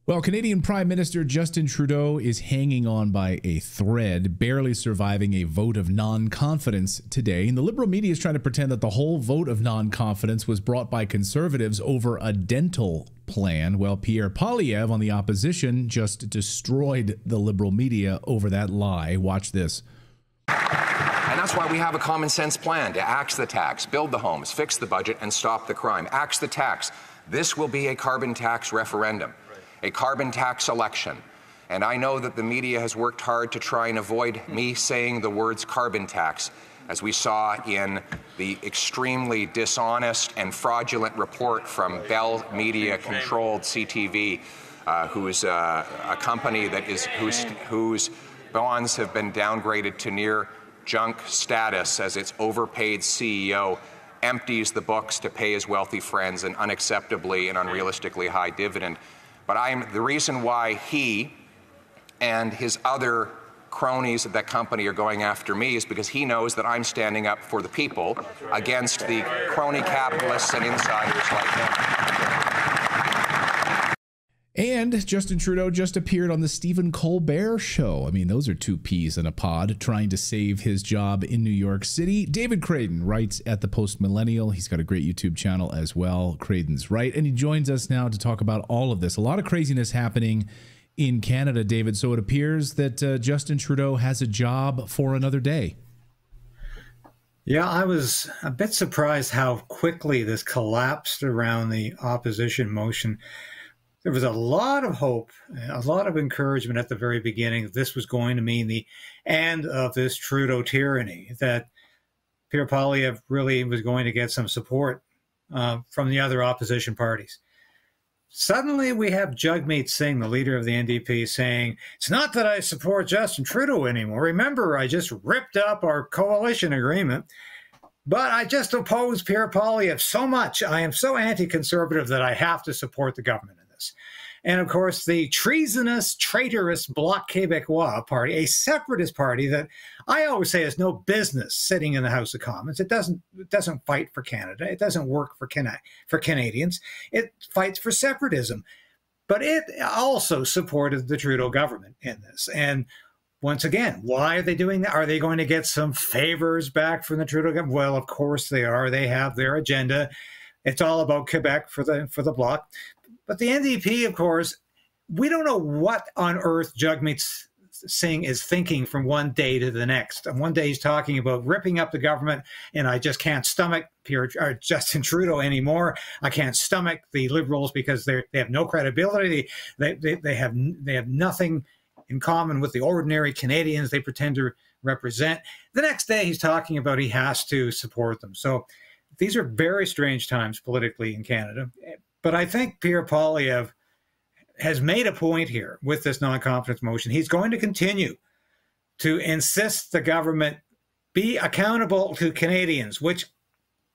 Well, Canadian Prime Minister Justin Trudeau is hanging on by a thread, barely surviving a vote of non-confidence today. And the Liberal media is trying to pretend that the whole vote of non-confidence was brought by Conservatives over a dental plan. Well, Pierre Poilievre on the opposition just destroyed the Liberal media over that lie. Watch this. And that's why we have a common sense plan to axe the tax, build the homes, fix the budget, and stop the crime. Axe the tax. This will be a carbon tax referendum. A carbon tax election. And I know that the media has worked hard to try and avoid me saying the words carbon tax, as we saw in the extremely dishonest and fraudulent report from Bell Media-controlled CTV, who is a company that is whose bonds have been downgraded to near junk status as its overpaid CEO empties the books to pay his wealthy friends an unacceptably and unrealistically high dividend. But the reason why he and his other cronies at that company are going after me is because he knows that I'm standing up for the people against the crony capitalists and insiders like him. And Justin Trudeau just appeared on the Stephen Colbert show. I mean, those are two peas in a pod trying to save his job in New York City. David Creighton writes at the Post Millennial. He's got a great YouTube channel as well, Creighton's Right. And he joins us now to talk about all of this. A lot of craziness happening in Canada, David. So it appears that Justin Trudeau has a job for another day. Yeah, I was a bit surprised how quickly this collapsed around the opposition motion. There was a lot of hope, a lot of encouragement at the very beginning that this was going to mean the end of this Trudeau tyranny, that Pierre Poilievre really was going to get some support from the other opposition parties. Suddenly we have Jagmeet Singh, the leader of the NDP, saying, it's not that I support Justin Trudeau anymore. Remember, I just ripped up our coalition agreement, but I just oppose Pierre Poilievre so much. I am so anti-conservative that I have to support the government. And of course, the treasonous, traitorous Bloc Québécois party, a separatist party that I always say has no business sitting in the House of Commons. It doesn't fight for Canada. It doesn't work for Canadians. It fights for separatism. But it also supported the Trudeau government in this. And once again, why are they doing that? Are they going to get some favors back from the Trudeau government? Well, of course they are. They have their agenda. It's all about Quebec for the Bloc. But the NDP, of course, we don't know what on earth Jagmeet Singh is thinking from one day to the next. And one day he's talking about ripping up the government, and I just can't stomach Justin Trudeau anymore. I can't stomach the Liberals because they have no credibility. They have nothing in common with the ordinary Canadians they pretend to represent. The next day he's talking about he has to support them. So these are very strange times politically in Canada. But I think Pierre Poilievre has made a point here with this non-confidence motion. He's going to continue to insist the government be accountable to Canadians, which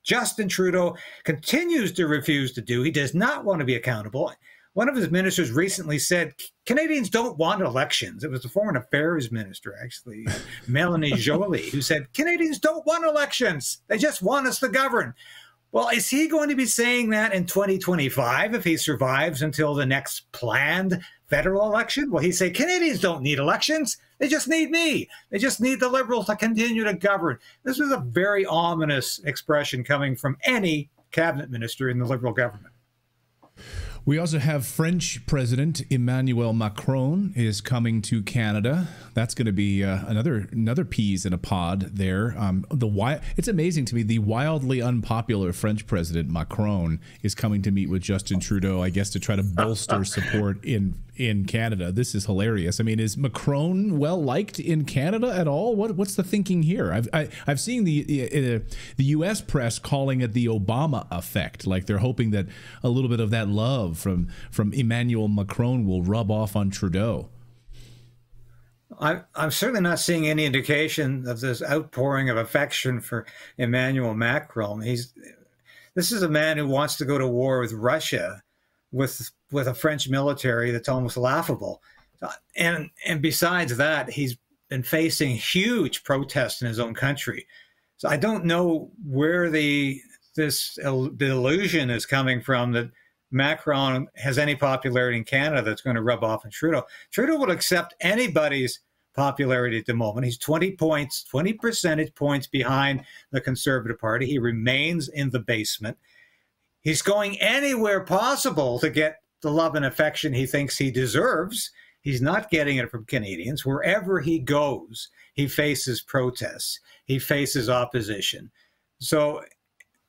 Justin Trudeau continues to refuse to do. He does not want to be accountable. One of his ministers recently said, Canadians don't want elections. It was the Foreign Affairs Minister, actually, Melanie Joly, who said, Canadians don't want elections. They just want us to govern. Well, is he going to be saying that in 2025 if he survives until the next planned federal election? Will he say, Canadians don't need elections. They just need me. They just need the Liberals to continue to govern. This was a very ominous expression coming from any cabinet minister in the Liberal government. We also have French President Emmanuel Macron is coming to Canada. That's going to be another peas in a pod there. It's amazing to me, the wildly unpopular French President Macron is coming to meet with Justin Trudeau, I guess, to try to bolster support in Canada. This is hilarious. I mean, is Macron well liked in Canada at all? What's the thinking here? I've seen the U.S. press calling it the Obama effect, like they're hoping that a little bit of that love from Emmanuel Macron will rub off on Trudeau. I'm certainly not seeing any indication of this outpouring of affection for Emmanuel Macron. This is a man who wants to go to war with Russia, with a French military that's almost laughable. And besides that, he's been facing huge protests in his own country. So I don't know where the illusion is coming from that Macron has any popularity in Canada that's going to rub off on Trudeau. Trudeau will accept anybody's popularity at the moment. He's 20 percentage points behind the Conservative Party. He remains in the basement. He's going anywhere possible to get the love and affection he thinks he deserves. He's not getting it from Canadians. Wherever he goes, he faces protests. He faces opposition. So,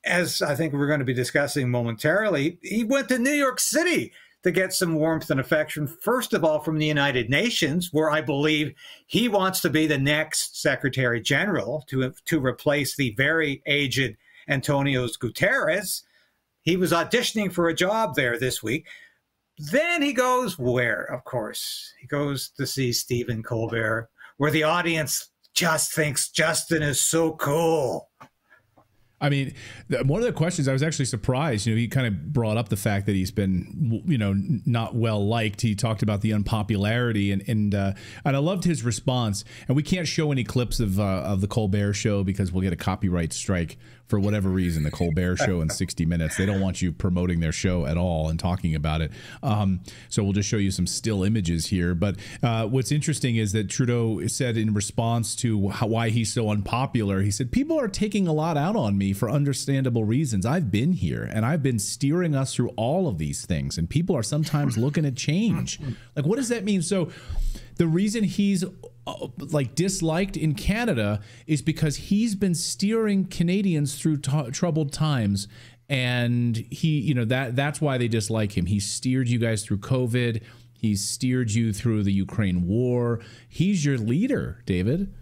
as I think we're going to be discussing momentarily, he went to New York City to get some warmth and affection, first of all, from the United Nations, where I believe he wants to be the next Secretary General to replace the very aged Antonio Guterres. He was auditioning for a job there this week. Then he goes where? Of course, he goes to see Stephen Colbert, where the audience just thinks Justin is so cool. I mean, one of the questions I was actually surprised, he kind of brought up the fact that he's been, not well liked. He talked about the unpopularity and I loved his response. And we can't show any clips of the Colbert Show because we'll get a copyright strike for whatever reason. The Colbert Show in 60 Minutes, they don't want you promoting their show at all and talking about it. So we'll just show you some still images here. But what's interesting is that Trudeau said in response to why he's so unpopular, he said, people are taking a lot out on me for understandable reasons. I've been here and I've been steering us through all of these things, and people are sometimes looking at change. Like, what does that mean? So the reason he's disliked in Canada is because he's been steering Canadians through troubled times, and that's why they dislike him. He steered you guys through COVID. He's steered you through the Ukraine war. He's your leader, David.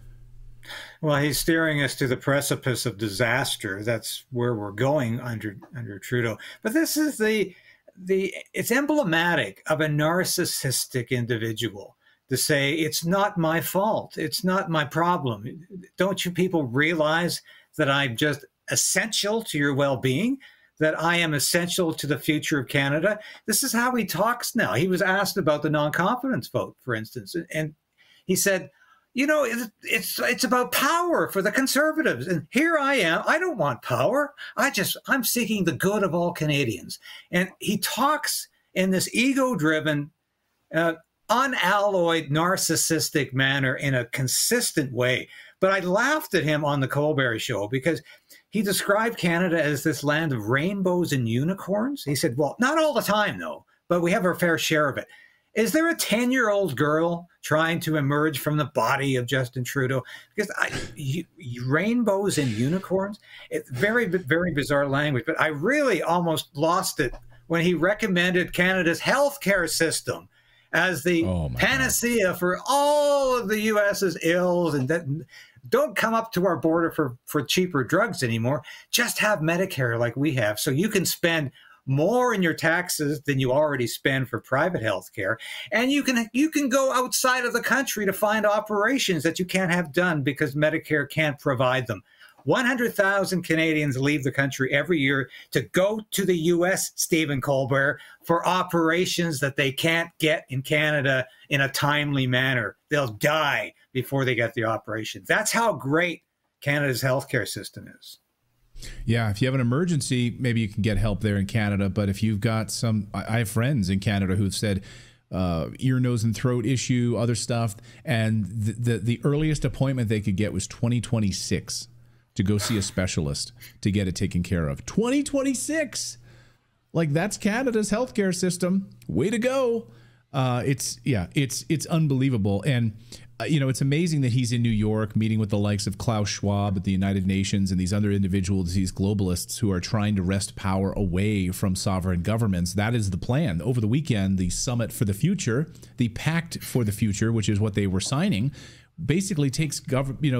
Well, he's steering us to the precipice of disaster. That's where we're going under Trudeau. But this is it's emblematic of a narcissistic individual to say, it's not my fault. It's not my problem. Don't you people realize that I'm just essential to your well-being, that I am essential to the future of Canada? This is how he talks now. He was asked about the non-confidence vote, for instance, and he said, it's about power for the Conservatives. And here I am. I don't want power. I'm seeking the good of all Canadians. And he talks in this ego-driven, unalloyed, narcissistic manner in a consistent way. But I laughed at him on the Colbert Show because he described Canada as this land of rainbows and unicorns. He said, well, not all the time, though, but we have our fair share of it. Is there a 10-year-old girl trying to emerge from the body of Justin Trudeau? Because rainbows and unicorns, it's very, very bizarre language. But I really almost lost it when he recommended Canada's healthcare system as the panacea for all of the U.S.'s ills, and that don't come up to our border for cheaper drugs anymore. Just have Medicare like we have, so you can spend more in your taxes than you already spend for private health care. And you can go outside of the country to find operations that you can't have done because Medicare can't provide them. 100,000 Canadians leave the country every year to go to the U.S., Stephen Colbert, for operations that they can't get in Canada in a timely manner. They'll die before they get the operation. That's how great Canada's healthcare system is. Yeah, if you have an emergency, maybe you can get help there in Canada. But if you've got I have friends in Canada who've said ear, nose, and throat issue, other stuff, and the earliest appointment they could get was 2026 to go see a specialist to get it taken care of. 2026, like that's Canada's healthcare system. Way to go! It's unbelievable. And it's amazing that he's in New York meeting with the likes of Klaus Schwab at the United Nations and these other individuals, these globalists who are trying to wrest power away from sovereign governments. That is the plan. Over the weekend, the Summit for the Future, the Pact for the Future, which is what they were signing, basically takes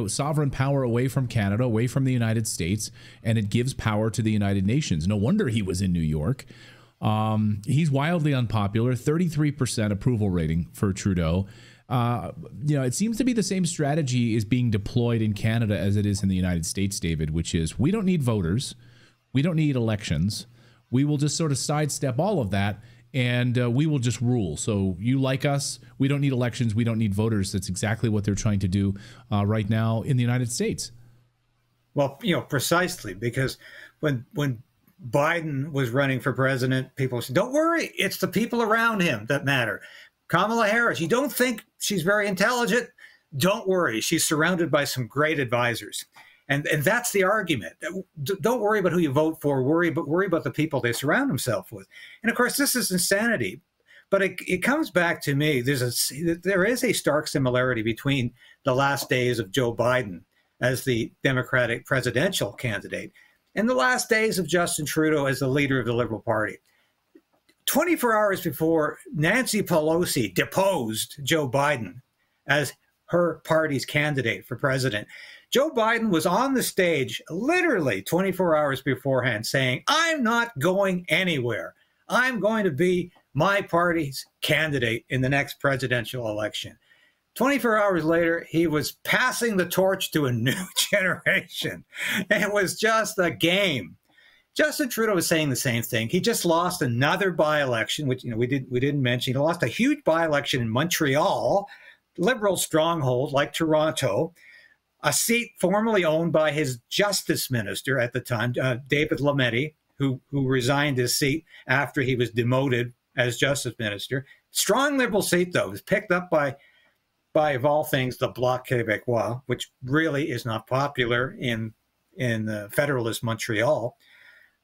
sovereign power away from Canada, away from the United States, and it gives power to the United Nations. No wonder he was in New York. He's wildly unpopular, 33% approval rating for Trudeau. It seems to be the same strategy is being deployed in Canada as it is in the United States, David, which is we don't need voters. We don't need elections. We will just sort of sidestep all of that and we will just rule. So you like us. We don't need elections. We don't need voters. That's exactly what they're trying to do right now in the United States. Well, precisely, because when Biden was running for president, people said, don't worry, it's the people around him that matter. Kamala Harris, you don't think she's very intelligent? Don't worry, she's surrounded by some great advisors. And that's the argument. Don't worry about who you vote for, worry about the people they surround themselves with. And of course, this is insanity. But it comes back to me, there is a stark similarity between the last days of Joe Biden as the Democratic presidential candidate and the last days of Justin Trudeau as the leader of the Liberal Party. 24 hours before Nancy Pelosi deposed Joe Biden as her party's candidate for president, Joe Biden was on the stage literally 24 hours beforehand saying, I'm not going anywhere. I'm going to be my party's candidate in the next presidential election. 24 hours later, he was passing the torch to a new generation. And it was just a game. Justin Trudeau was saying the same thing. He just lost another by-election, which we didn't mention. He lost a huge by-election in Montreal, Liberal stronghold like Toronto, a seat formerly owned by his justice minister at the time, David Lametti, who resigned his seat after he was demoted as justice minister. Strong Liberal seat, though. It was picked up by of all things, the Bloc Québécois, which really is not popular in Federalist Montreal.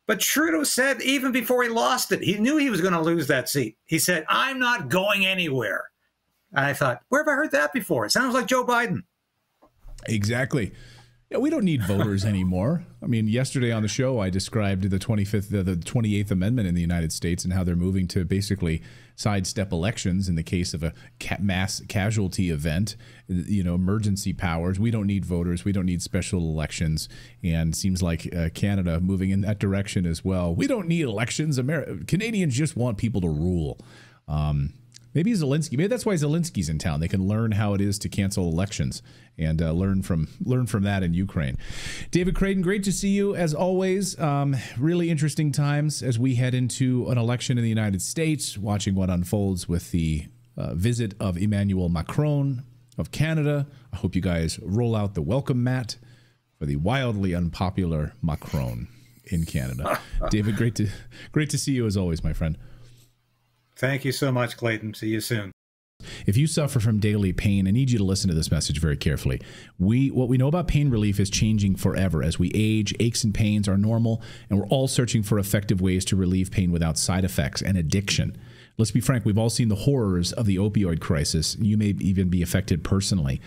But Trudeau said, even before he lost it, he knew he was going to lose that seat. He said, I'm not going anywhere. And I thought, where have I heard that before? It sounds like Joe Biden. Exactly. Yeah, we don't need voters anymore. I mean, yesterday on the show, I described the 28th Amendment in the United States and how they're moving to basically sidestep elections in the case of a mass casualty event, emergency powers. We don't need voters. We don't need special elections. And it seems like Canada moving in that direction as well. We don't need elections. Canadians just want people to rule. Maybe Zelensky. Maybe that's why Zelensky's in town. They can learn how it is to cancel elections and learn from that in Ukraine. David Clayton, great to see you as always. Really interesting times as we head into an election in the United States, watching what unfolds with the visit of Emmanuel Macron of Canada. I hope you guys roll out the welcome mat for the wildly unpopular Macron in Canada. David, great to see you as always, my friend. Thank you so much, Clayton. See you soon. If you suffer from daily pain, I need you to listen to this message very carefully. What we know about pain relief is changing forever. As we age, aches and pains are normal, and we're all searching for effective ways to relieve pain without side effects and addiction. Let's be frank, we've all seen the horrors of the opioid crisis. You may even be affected personally.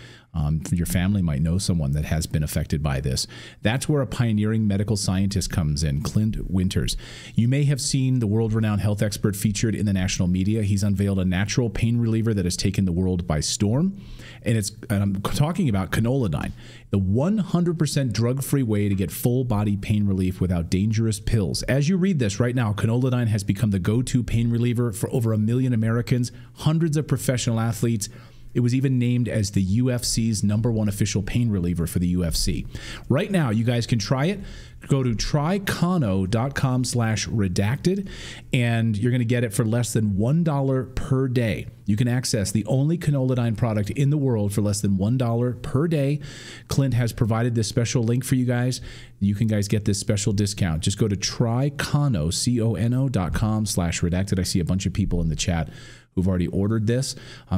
Your family might know someone that has been affected by this. That's where a pioneering medical scientist comes in, Clint Winters. You may have seen the world-renowned health expert featured in the national media. He's unveiled a natural pain reliever that has taken the world by storm. And I'm talking about Canoladine, the 100% drug-free way to get full-body pain relief without dangerous pills. As you read this right now, Canoladine has become the go-to pain reliever for over 1 million Americans, hundreds of professional athletes. It was even named as the UFC's #1 official pain reliever for the UFC. Right now, you guys can try it. Go to trycano.com/redacted, and you're going to get it for less than $1 per day. You can access the only Canoladine product in the world for less than $1 per day. Clint has provided this special link for you guys. You can guys get this special discount. Just go to trycano.com/redacted. I see a bunch of people in the chat who've already ordered this.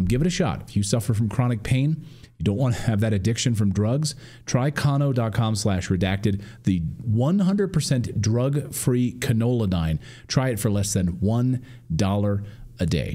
Give it a shot. If you suffer from chronic pain, you don't want to have that addiction from drugs, try kano.com/redacted, the 100% drug-free Canoladine. Try it for less than $1 a day.